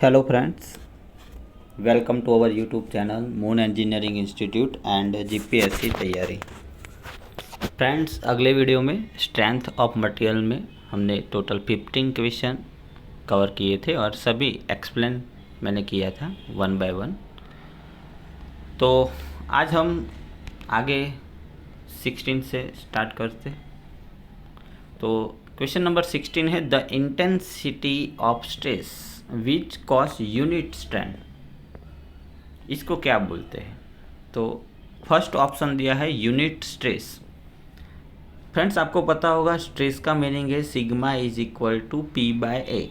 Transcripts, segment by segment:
Hello friends, welcome to our YouTube channel Moon Engineering Institute and GPSC तैयारी। Friends, अगले video में strength of material में हमने total 15 question cover किए थे और सभी एक्सप्लेन मैंने किया था वन बाय वन। तो आज हम आगे 16 से स्टार्ट करते। तो क्वेश्चन नंबर 16 है the intensity of stress which cause unit strength. इसको क्या बोलते हैं? तो फर्स्ट ऑप्शन दिया है यूनिट स्ट्रेस। फ्रेंड्स, आपको पता होगा स्ट्रेस का मीनिंग है sigma is equal to P by A,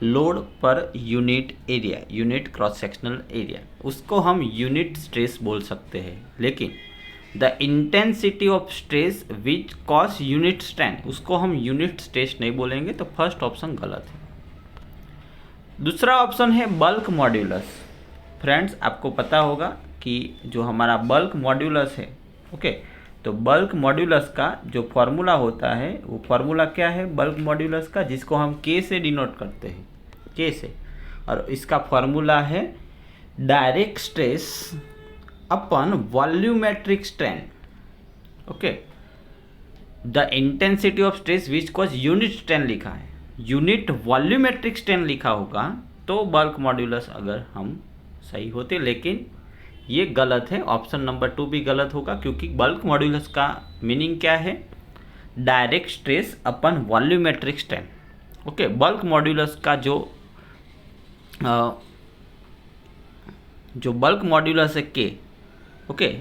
load पर unit area, unit cross sectional area, उसको हम यूनिट स्ट्रेस बोल सकते हैं। लेकिन the intensity of stress which cause unit strength, उसको हम यूनिट स्ट्रेस नहीं बोलेंगे। तो फर्स्ट ऑप्शन गलत है। दूसरा ऑप्शन है बल्क मॉड्यूलस। फ्रेंड्स, आपको पता होगा कि जो हमारा बल्क मॉड्यूलस है, ओके, तो बल्क मॉड्यूलस का जो फॉर्मूला होता है वो फॉर्मूला क्या है बल्क मॉड्यूलस का, जिसको हम के से डिनोट करते हैं, के से। और इसका फॉर्मूला है direct stress upon volumetric strength. Okay, the intensity of stress which cause unit strength लिखा है, यूनिट वॉल्यूमेट्रिक स्ट्रेंथ लिखा होगा तो बल्क मॉड्यूलस अगर हम सही होते। लेकिन ये गलत है, ऑप्शन नंबर 2 भी गलत होगा, क्योंकि बल्क मॉड्यूलस का मीनिंग क्या है? Direct stress upon volumetric strength. Okay, bulk modulus का जो बल्क मॉड्यूलस है के, ओके,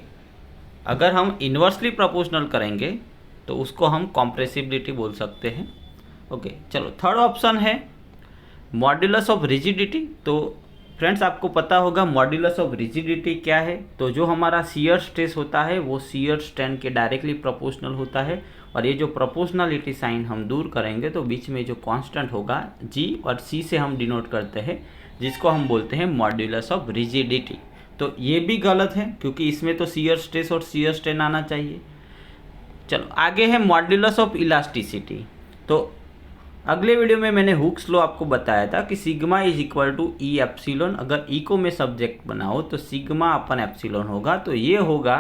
अगर हम इन्वर्सली प्रोपोर्शनल करेंगे तो उसको हम कॉम्प्रेसिबिलिटी बोल सकते हैं। ओके, चलो थर्ड ऑप्शन है मॉड्यूलस ऑफ रिजिडिटी। तो फ्रेंड्स, आपको पता होगा मॉड्यूलस ऑफ रिजिडिटी क्या है? तो जो हमारा शियर स्ट्रेस होता है वो शियर स्ट्रेंथ के डायरेक्टली प्रोपोर्शनल होता है। और ये जो प्रोपोर्शनलिटी साइन हम दूर करेंगे तो बीच में जो कांस्टेंट होगा जी और सी से हम डिनोट करते हैं, जिसको हम बोलते हैं मॉड्यूलस ऑफ रिजिडिटी। तो ये भी गलत है, क्योंकि इसमें तो शियर स्ट्रेस और शियर स्ट्रेन आना चाहिए। चलो आगे है मॉड्यूलस ऑफ इलास्टिसिटी। तो अगले वीडियो में मैंने हुक्स लॉ आपको बताया था कि sigma is equal to E epsilon. अगर ई को मैं सब्जेक्ट बनाओ तो सिग्मा अपन एप्सिलॉन होगा। तो ये होगा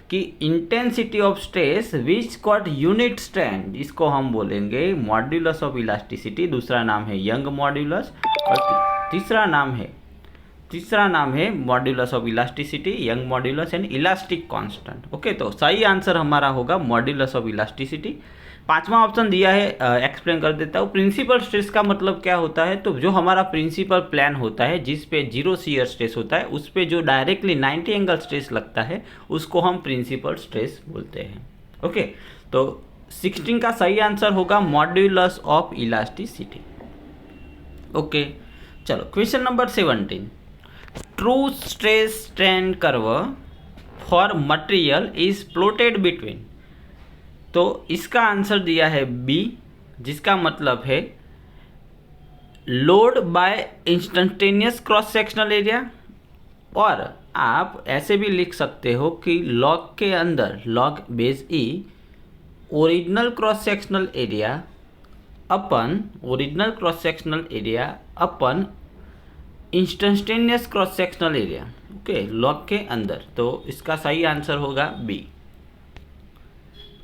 कि intensity of stress which cause unit strength, इसको हम बोलेंगे मॉड्यूलस ऑफ इलास्टिसिटी। दूसरा नाम है यंग मॉड्यूलस और तीसरा नाम है modulus of elasticity, young modulus and elastic constant. Okay, तो सही आंसर हमारा होगा मॉड्यूलस ऑफ इलास्टिसिटी। पांचवा ऑप्शन दिया है, एक्सप्लेन कर देता हूँ। प्रिंसिपल स्ट्रेस का मतलब क्या होता है? तो जो हमारा प्रिंसिपल प्लान होता है जिस पे जीरो शियर स्ट्रेस होता है, उस पे जो डायरेक्टली 90 एंगल स्ट्रेस लगता है उसको हम प्रिंसिपल स्ट्रेस बोलते हैं। ओके, तो 16 का सही आंसर होगा मॉड्यूलस ऑफ इलास्टिसिटी। ओके, चलो question number 17, true stress strain curve for material is plotted between. तो इसका आंसर दिया है बी, जिसका मतलब है load bye instantaneous cross sectional area. और आप ऐसे भी लिख सकते हो कि लॉग के अंदर log base e original cross sectional area upon instantaneous cross sectional area. Okay, log के अंदर। तो इसका सही आंसर होगा बी।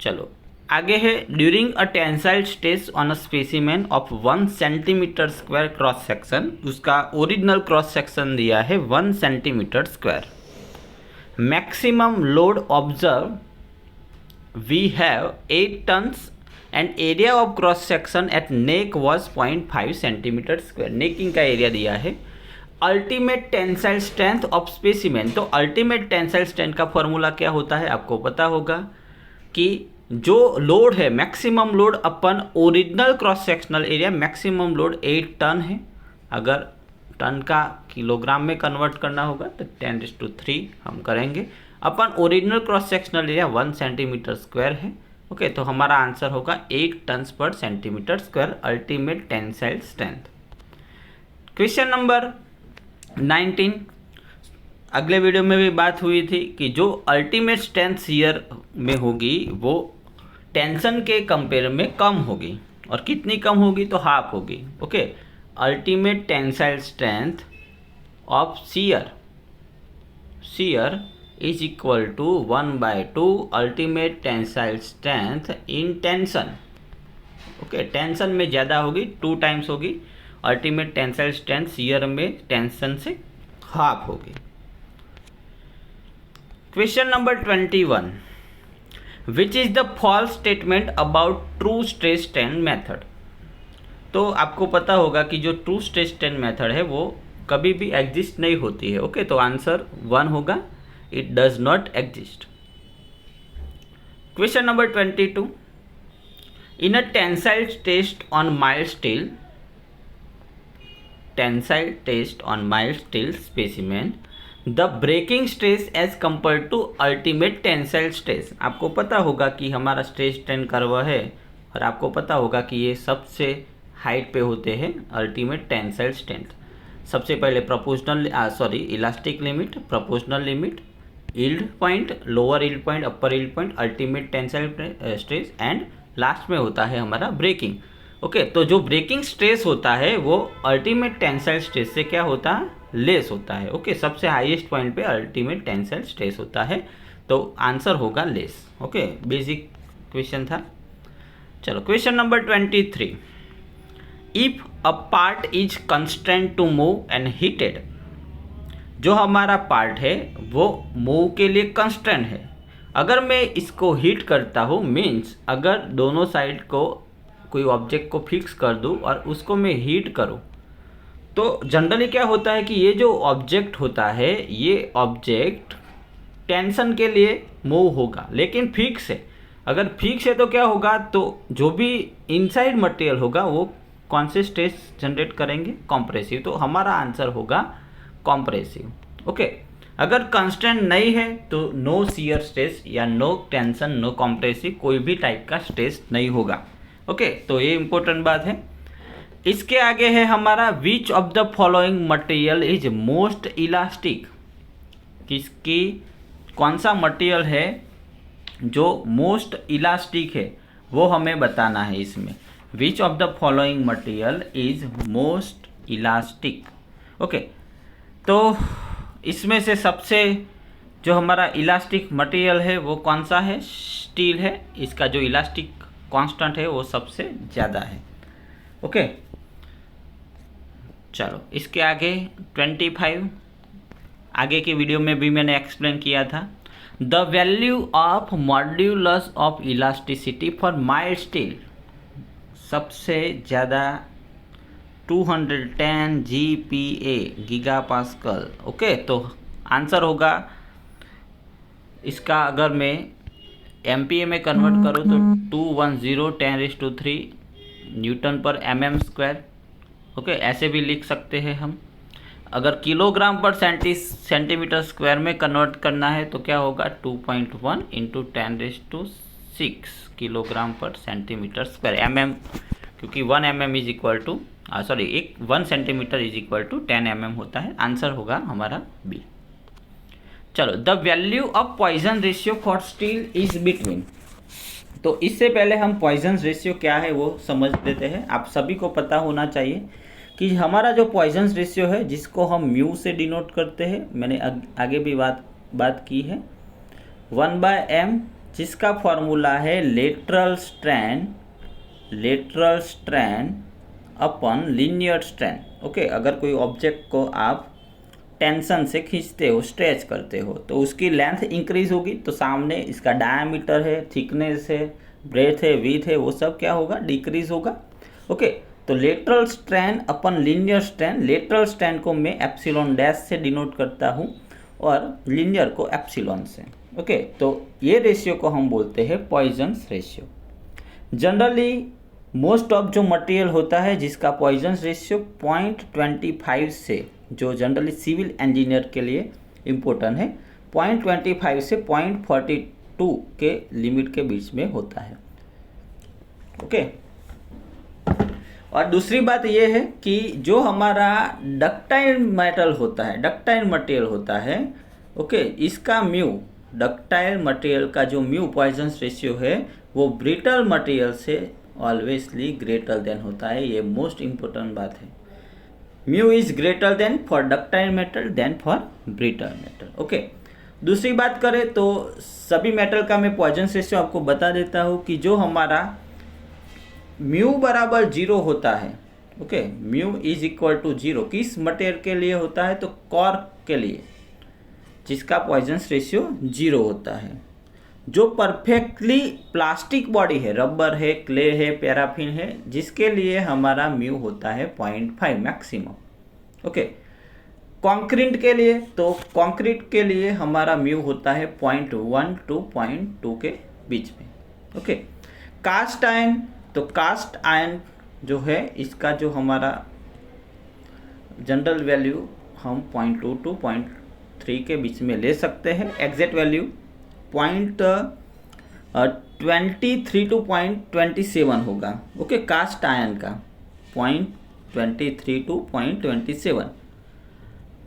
चलो आगे है during a tensile stress on a specimen of 1 centimetre square cross section, उसका ओरिजिनल क्रॉस सेक्शन दिया है 1 centimetre square. Maximum load observe we have 8 tons and area of cross section at neck was 0.5 centimetre square. Necking का area दिया है। Ultimate tensile strength of specimen. तो ultimate tensile strength का formula क्या होता है? आपको पता होगा कि जो लोड है maximum load upon original cross sectional area, maximum load 8 ton है। अगर टन का किलोग्राम में कन्वर्ट करना होगा तो 10⁻³ हम करेंगे। Upon original cross sectional area 1 centimetre square है। ओके, तो हमारा आंसर होगा 8 tons per centimetre square ultimate tensile strength. Question number 19, अगले वीडियो में भी बात हुई थी कि जो अल्टीमेट स्ट्रेंथ शियर में होगी वो टेंशन के कंपेयर में कम होगी। और कितनी कम होगी? तो हाफ होगी। Okay, ultimate tensile strength of shear is equal to 1/2 ultimate tensile strength in tension. Okay, tension में ज़्यादा होगी, 2 टाइम्स होगी। अल्टीमेट टेंसाइल स्ट्रेंथ शियर में टेंशन से हाफ होगी। Question number 21, which is the false statement about true stress strain method. तो आपको पता होगा कि जो ट्रू स्ट्रेस स्ट्रेन मेथड है वो कभी भी एग्जिस्ट नहीं होती है। ओके, तो आंसर 1 होगा, it does not exist. Question number 22, in a tensile test on mild steel specimen the breaking stress as compare to ultimate tensile stress. आपको पता होगा कि हमारा स्ट्रेस स्ट्रेन कर्व है और आपको पता होगा कि ये सबसे हाइट पे होते हैं अल्टीमेट टेंसाइल स्ट्रेंथ। सबसे पहले elastic limit, proportional limit, yield point, lower yield point, upper yield point, ultimate tensile stress and last में होता है हमारा ब्रेकिंग। ओके, तो जो ब्रेकिंग स्ट्रेस होता है वो अल्टीमेट टेंसाइल स्ट्रेस से क्या होता है, लेस होता है। ओके, सबसे हाईएस्ट पॉइंट पे अल्टीमेट टेंसाइल स्ट्रेस होता है, तो आंसर होगा लेस। ओके, बेसिक क्वेश्चन था। चलो question number 23, if a part is constraint to move and heated. जो हमारा पार्ट है वो मूव के लिए कंस्ट्रेंट है। अगर मैं इसको हीट करता हूँ, मीन्स अगर दोनों साइड को कोई ऑब्जेक्ट को फिक्स कर दूँ और उसको मैं हीट करूँ, तो जनरली क्या होता है कि ये जो ऑब्जेक्ट होता है ये ऑब्जेक्ट टेंशन के लिए मूव होगा, लेकिन फिक्स है। अगर फिक्स है तो क्या होगा, तो जो भी इनसाइड मटेरियल होगा वो कौन से स्ट्रेस जनरेट करेंगे, कॉम्प्रेसिव। तो हमारा आंसर होगा कॉम्प्रेसिव। ओके, अगर कंस्टेंट नहीं है तो नो शियर स्ट्रेस या नो टेंशन, नो कॉम्प्रेसिव, कोई भी टाइप का स्ट्रेस नहीं होगा। ओके, तो ये इंपॉर्टेंट बात है। इसके आगे है हमारा which of the following material is most elastic. किसकी, कौन सा मटेरियल है जो मोस्ट इलास्टिक है वो हमें बताना है इसमें। Which of the following material is most elastic. Okay, तो इसमें से सबसे जो हमारा इलास्टिक मटेरियल है वो कौन सा है, स्टील है। इसका जो इलास्टिक कांस्टेंट है वो सबसे ज़्यादा है। ओके, चलो इसके आगे 25, आगे की वीडियो में भी मैंने एक्सप्लेन किया था। The value of modulus of elasticity for mild steel, सबसे ज़्यादा 210 GPa, गीगा पास्कल। ओके, तो आंसर होगा इसका, अगर मैं MPa में कन्वर्ट करूँ तो 210 × 10⁻³ न्यूटन पर mm²। ओके, ऐसे भी लिख सकते हैं हम। अगर किलोग्राम पर सेंटीमीटर स्क्वायर में कन्वर्ट करना है तो क्या होगा, 2.1 × 10⁶ किलोग्राम पर सेंटीमीटर स्क्वायर, mm, क्योंकि 1 mm is equal to 1 centimetre is equal to 10 mm होता है। आंसर होगा हमारा बी। चलो, the value of Poisson ratio for steel is between. तो इससे पहले हम पॉइजन रेशियो क्या है वो समझ लेते हैं। आप सभी को पता होना चाहिए कि हमारा जो पॉइजन रेशियो है जिसको हम म्यू से डिनोट करते हैं, मैंने आगे भी बात की है, 1/m, जिसका फॉर्मूला है लेटरल स्ट्रेन अपन लीनियर स्ट्रेन। ओके, अगर कोई ऑब्जेक्ट को आप टेंशन से खींचते हो, स्ट्रेच करते हो, तो उसकी लेंथ इंक्रीज होगी, तो सामने इसका डायमीटर है, थिकनेस है, ब्रेथ है, विड्थ है, वो सब क्या होगा, डिक्रीज होगा। ओके, तो लेटरल स्ट्रेन अपन लीनियर स्ट्रेन, लेटरल स्ट्रेन को मैं एप्सिलॉन डैश से डिनोट करता हूँ और लीनियर को एप्सिलॉन से। ओके, तो ये रेशियो को हम बोलते हैं Poisson's ratio. Generally most of जो मटेरियल होता है जिसका पॉइजन्स रेशियो 0.25 से, जो जनरली सिविल इंजीनियर के लिए इम्पोर्टेंट है, 0.25 से 0.42 के लिमिट के बीच में होता है। ओके, और दूसरी बात यह है कि जो हमारा डक्टाइल मटेरियल होता है, ओके, इसका म्यू, डक्टाइल मटेरियल का जो म्यू पॉइजन्स रेशियो है वो ब्रिटल मटेरियल से ऑलवेजली ग्रेटर देन होता है। ये मोस्ट इम्पोर्टेंट बात है। Mu is greater than for ductile metal than for brittle metal. Okay, दूसरी बात करें तो सभी मेटल का मैं पॉइजन रेशियो आपको बता देता हूँ कि जो हमारा म्यू बराबर 0 होता है, okay, mu is equal to 0 किस मटेरियल के लिए होता है, तो कॉर्क के लिए, जिसका पॉइजन रेशियो 0 होता है। जो परफेक्टली प्लास्टिक बॉडी है, रबर है, क्ले है, पैराफिन है, जिसके लिए हमारा म्यू होता है 0.5 मैक्सिमम। ओके, कंक्रीट के लिए, तो कंक्रीट के लिए हमारा म्यू होता है 0.1 टू 0.2 के बीच में। ओके, कास्ट आयन, तो कास्ट आयन जो है इसका जो हमारा जनरल वैल्यू हम 0.2 टू 0.3 के बीच में ले सकते हैं। एग्जैक्ट वैल्यू 0.23 टू 0.27 होगा। ओके, कास्ट आयन का 0.23 टू 0.27।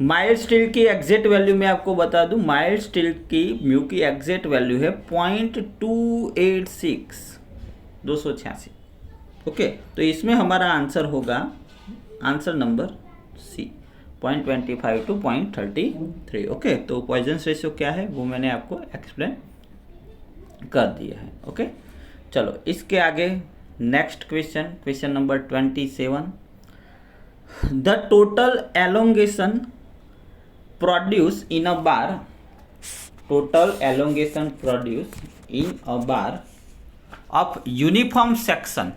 माइल्ड स्टील की एग्जैक्ट वैल्यू मैं आपको बता दूं, माइल्ड स्टील की म्यू की एग्जैक्ट वैल्यू है 286। ओके, तो इसमें हमारा आंसर होगा answer number C, 0.25 to 0.33। Okay, तो पॉइजन रेशियो क्या है वो मैंने आपको एक्सप्लेन कर दिया है। ओके, चलो इसके आगे next question number 27। The total elongation produce in a bar, total elongation produce in a bar of uniform section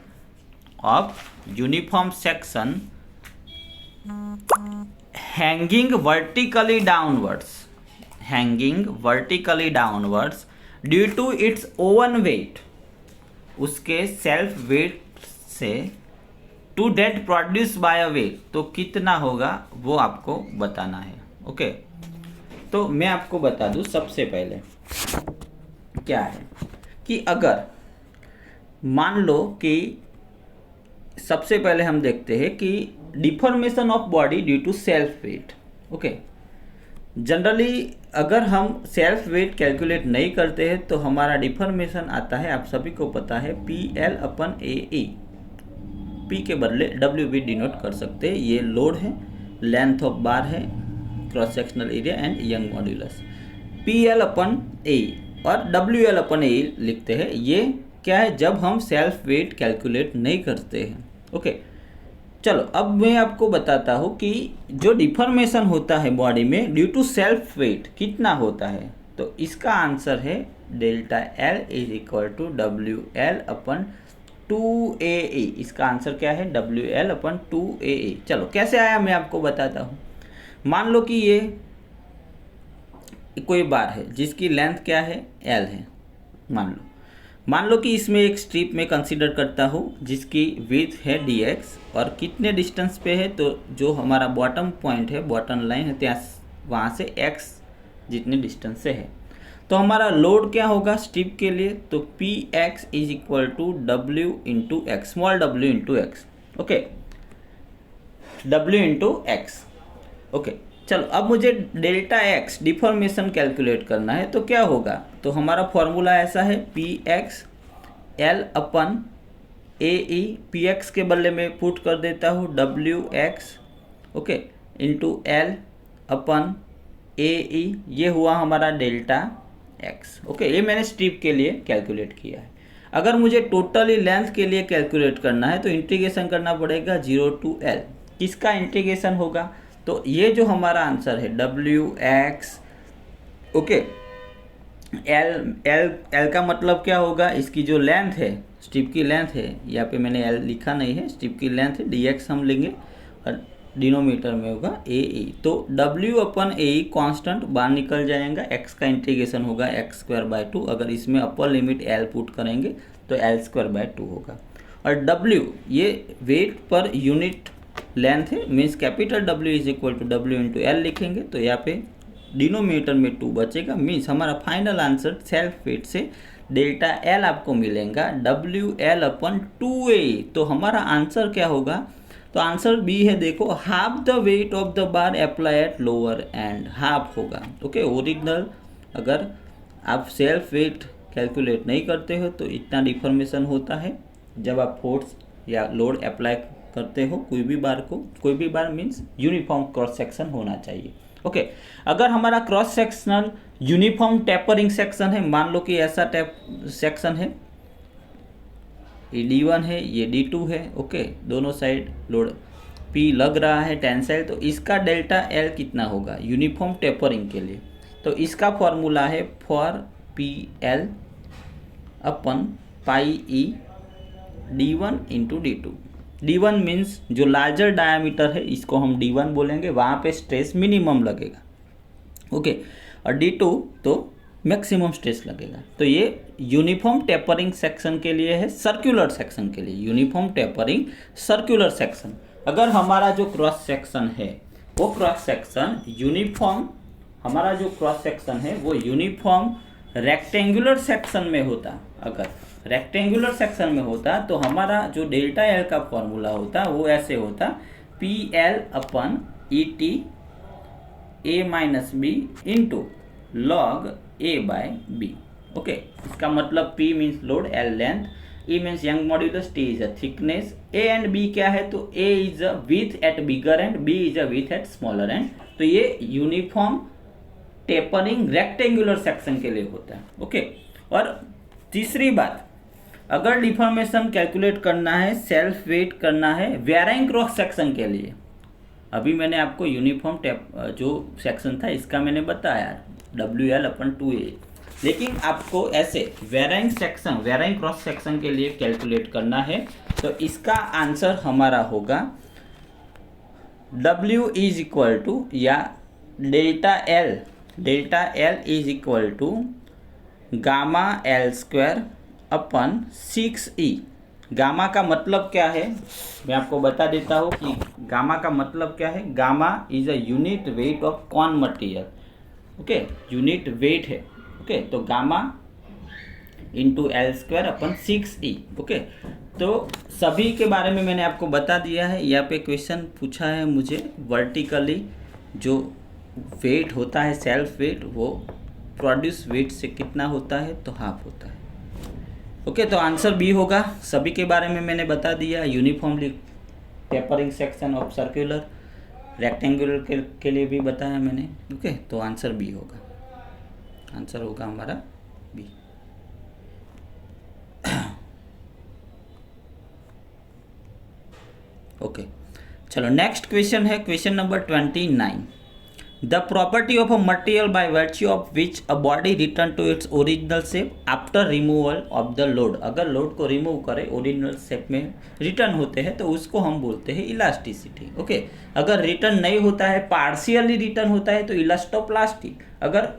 hanging vertically downwards due to its own weight, उसके सेल्फ वेट से to that produce by a weight, तो कितना होगा वो आपको बताना है। Okay, तो मैं आपको बता दूं सबसे पहले क्या है कि अगर मान लो कि सबसे पहले हम देखते हैं कि deformation of body due to self weight. Okay, generally अगर हम सेल्फ वेट कैलकुलेट नहीं करते हैं तो हमारा डिफॉर्मेशन आता है, आप सभी को पता है, PL/AE। P के बदले W भी डिनोट कर सकते हैं। ये लोड है, लेंथ ऑफ बार है, cross sectional area and young modulus. PL/AE और WL/AE लिखते हैं। ये क्या है, जब हम सेल्फ वेट कैलकुलेट नहीं करते हैं। ओके, चलो अब मैं आपको बताता हूँ कि जो डिफॉर्मेशन होता है बॉडी में ड्यू टू सेल्फ वेट कितना होता है, तो इसका आंसर है delta L is equal to WL/2AE। इसका आंसर क्या है, WL/2AE। चलो कैसे आया मैं आपको बताता हूँ। मान लो कि ये कोई बार है जिसकी लेंथ क्या है, L है। मान लो कि इसमें एक स्ट्रिप में कंसीडर करता हूँ जिसकी विड्थ है dx और कितने डिस्टेंस पे है, तो जो हमारा बॉटम पॉइंट है, बॉटम लाइन है, ત્યાં वहाँ से x जितने डिस्टेंस से है। तो हमारा लोड क्या होगा स्ट्रिप के लिए, तो Px is equal to W into x, small w into x. Okay, W into x. Okay, चलो अब मुझे डेल्टा एक्स डिफॉर्मेशन कैलकुलेट करना है, तो क्या होगा, तो हमारा फॉर्मूला ऐसा है Px L/AE। Px के बदले में पुट कर देता हूँ Wx, ओके, इंटू L/AE। ये हुआ हमारा डेल्टा एक्स। ओके, ये मैंने स्ट्रिप के लिए कैलकुलेट किया है। अगर मुझे टोटली लेंथ के लिए कैलकुलेट करना है तो इंटीग्रेशन करना पड़ेगा 0 टू L। किसका इंटीग्रेशन होगा, तो ये जो हमारा आंसर है Wx, ओके, L का मतलब क्या होगा, इसकी जो लेंथ है, स्ट्रिप की लेंथ है, यहाँ पे मैंने L लिखा नहीं है, स्ट्रिप की लेंथ है, dx हम लेंगे और डिनोमीटर में होगा AE। तो W/AE कांस्टेंट बाहर निकल जाएगा, x का इंटीग्रेशन होगा x²/2। अगर इसमें अपर लिमिट L पुट करेंगे तो L²/2 होगा। और W ये वेट पर यूनिट लेंथ है, means capital W is equal to W into L लिखेंगे, तो यहाँ पे डिनोमीटर में 2 बचेगा। मीन्स हमारा फाइनल आंसर सेल्फ वेट से डेल्टा L आपको मिलेगा WL/2AE। तो हमारा आंसर क्या होगा, तो आंसर बी है, देखो, half the weight of the bar apply at lower and, half होगा। ओके, ओरिजिनल अगर आप सेल्फ वेट कैलकुलेट नहीं करते हो तो इतना डिफॉर्मेशन होता है। जब आप फोर्स या लोड अप्लाई करते हो कोई भी बार मीन्स यूनिफॉर्म क्रॉस सेक्शन होना चाहिए। ओके, अगर हमारा cross sectional uniform tapering section है, मान लो कि ऐसा सेक्शन है, ये D1 है, ये D2 है। ओके, दोनों साइड लोड P लग रहा है टेंसाइल, तो इसका डेल्टा L कितना होगा यूनिफॉर्म टेपरिंग के लिए? तो इसका फॉर्मूला है for PL upon pi E D1 into D2। D1 means जो लार्जर डायामीटर है इसको हम D1 बोलेंगे, वहाँ पे स्ट्रेस मिनिमम लगेगा। ओके, और D2 तो मैक्सिमम स्ट्रेस लगेगा। तो ये यूनिफॉर्म टेपरिंग सेक्शन के लिए है, सर्कुलर सेक्शन के लिए यूनिफॉर्म टेपरिंग सर्कुलर सेक्शन। अगर हमारा जो क्रॉस सेक्शन है वो क्रॉस सेक्शन यूनिफॉर्म, हमारा जो क्रॉस सेक्शन है वो यूनिफॉर्म रेक्टेंगुलर सेक्शन में होता, अगर रेक्टेंगुलर सेक्शन में होता तो हमारा जो डेल्टा एल का फॉर्मूला होता वो ऐसे होता, PL upon ET A minus B into log A by B। Okay, इसका मतलब P means load, L length, E means Young modulus, T is a thickness, A and B क्या है तो A is a width at bigger end B is a width at smaller end. तो ये uniform tapering rectangular section के लिए होता है। Okay, और तीसरी बात, अगर डिफॉर्मेशन कैलकुलेट करना है, सेल्फ वेट करना है वेराइंग क्रॉस सेक्शन के लिए, अभी मैंने आपको यूनिफॉर्म जो सेक्शन था इसका मैंने बताया WL अपन 2A, लेकिन आपको ऐसे varying section, varying cross section के लिए कैलकुलेट करना है तो इसका आंसर हमारा होगा W इज इक्वल टू या delta L is equal to gamma L square upon 6E। Gamma का मतलब क्या है मैं आपको बता देता हूँ कि गामा का मतलब क्या है। Gamma is a unit weight of कौन मटेरियल। ओके, यूनिट वेट है। ओके, तो gamma into L square upon 6E। Okay, तो सभी के बारे में मैंने आपको बता दिया है। यहाँ पे क्वेश्चन पूछा है मुझे, वर्टिकली जो वेट होता है सेल्फ वेट वो प्रोड्यूस वेट से कितना होता है तो हाफ होता है। ओके, तो आंसर बी होगा। सभी के बारे में मैंने बता दिया, uniformly tapering section of circular, rectangular के लिए भी बताया मैंने। ओके, तो आंसर बी होगा, आंसर होगा हमारा बी। ओके, चलो नेक्स्ट क्वेश्चन है question number 29। The property of a material by virtue of which a body return to its original shape after removal of the load। अगर load को remove करे original shape में return होते हैं तो उसको हम बोलते हैं इलास्टिसिटी। ओके, अगर रिटर्न नहीं होता है, पार्शियली रिटर्न होता है तो इलास्टोप्लास्टी, अगर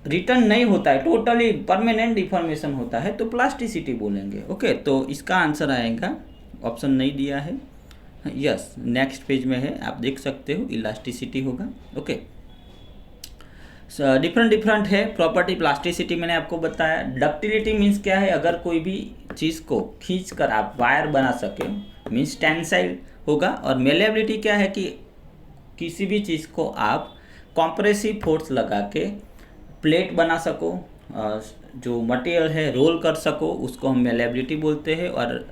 रिटर्न नहीं होता है, टोटली परमानेंट डिफॉर्मेशन होता है तो प्लास्टिसिटी बोलेंगे। ओके, तो इसका आंसर आएगा, ऑप्शन नहीं दिया है, यस नेक्स्ट पेज में है, आप देख सकते हो, इलास्टिसिटी होगा। ओके, डिफरेंट है प्रॉपर्टी। प्लास्टिसिटी मैंने आपको बताया। डक्टिलिटी मीन्स क्या है, अगर कोई भी चीज़ को खींच कर आप वायर बना सके मीन्स टेंसाइल होगा। और मेलेबिलिटी क्या है कि किसी भी चीज़ को आप कॉम्प्रेसिव फोर्स लगा के प्लेट बना सको, जो मटेरियल है रोल कर सको, उसको हम मेलेबिलिटी बोलते हैं। और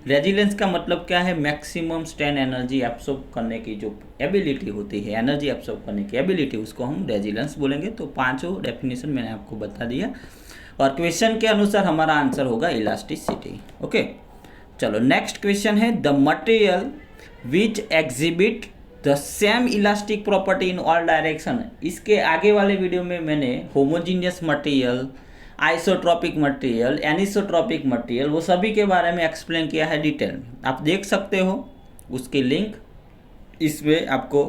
रेजिलेंस का मतलब क्या है, मैक्सिमम स्ट्रेन एनर्जी एब्सॉर्ब करने की जो एबिलिटी होती है, एनर्जी एब्सॉर्ब करने की एबिलिटी, उसको हम रेजिलेंस बोलेंगे। तो पांचों डेफिनेशन मैंने आपको बता दिया और क्वेश्चन के अनुसार हमारा आंसर होगा इलास्टिसिटी। ओके, चलो नेक्स्ट क्वेश्चन है, the material which exhibit the same elastic property in all direction. इसके आगे वाले वीडियो में मैंने homogeneous material, isotropic material, anisotropic material, वो सभी के बारे में एक्सप्लेन किया है डिटेल में, आप देख सकते हो, उसकी लिंक इसमें आपको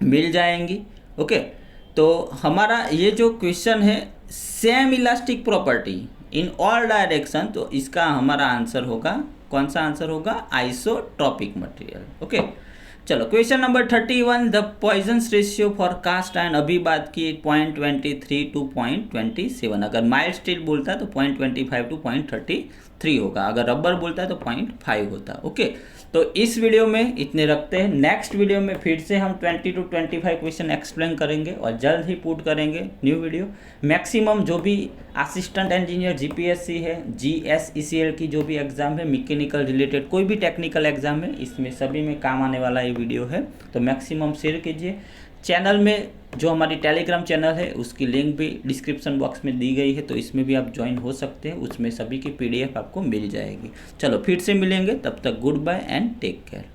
मिल जाएंगी। ओके, तो हमारा ये जो क्वेश्चन है same elastic property in all direction, तो इसका हमारा आंसर होगा, कौन सा आंसर होगा, आइसोट्रॉपिक मटेरियल। ओके, चलो question number 31, the Poisson's ratio for cast iron, अभी बात की 0.23 to 0.27, अगर माइल्ड स्टील बोलता है तो 0.25 to 0.33 0.3 होगा, अगर रबर बोलता है तो 0.5 होता। ओके, तो इस वीडियो में इतने रखते हैं। नेक्स्ट वीडियो में फिर से हम 20 to 25 क्वेश्चन एक्सप्लेन करेंगे और जल्द ही पुट करेंगे न्यू वीडियो। मैक्सिमम जो भी असिस्टेंट इंजीनियर जीपीएससी है, जीएसईसीएल की जो भी एग्ज़ाम है, मैकेनिकल रिलेटेड कोई भी टेक्निकल एग्ज़ाम है, इसमें सभी में काम आने वाला ये वीडियो है। तो मैक्सिमम शेयर कीजिए। चैनल में जो हमारी टेलीग्राम चैनल है उसकी लिंक भी डिस्क्रिप्शन बॉक्स में दी गई है, तो इसमें भी आप ज्वाइन हो सकते हैं, उसमें सभी की पीडीएफ आपको मिल जाएगी। चलो फिर से मिलेंगे, तब तक good bye and take care.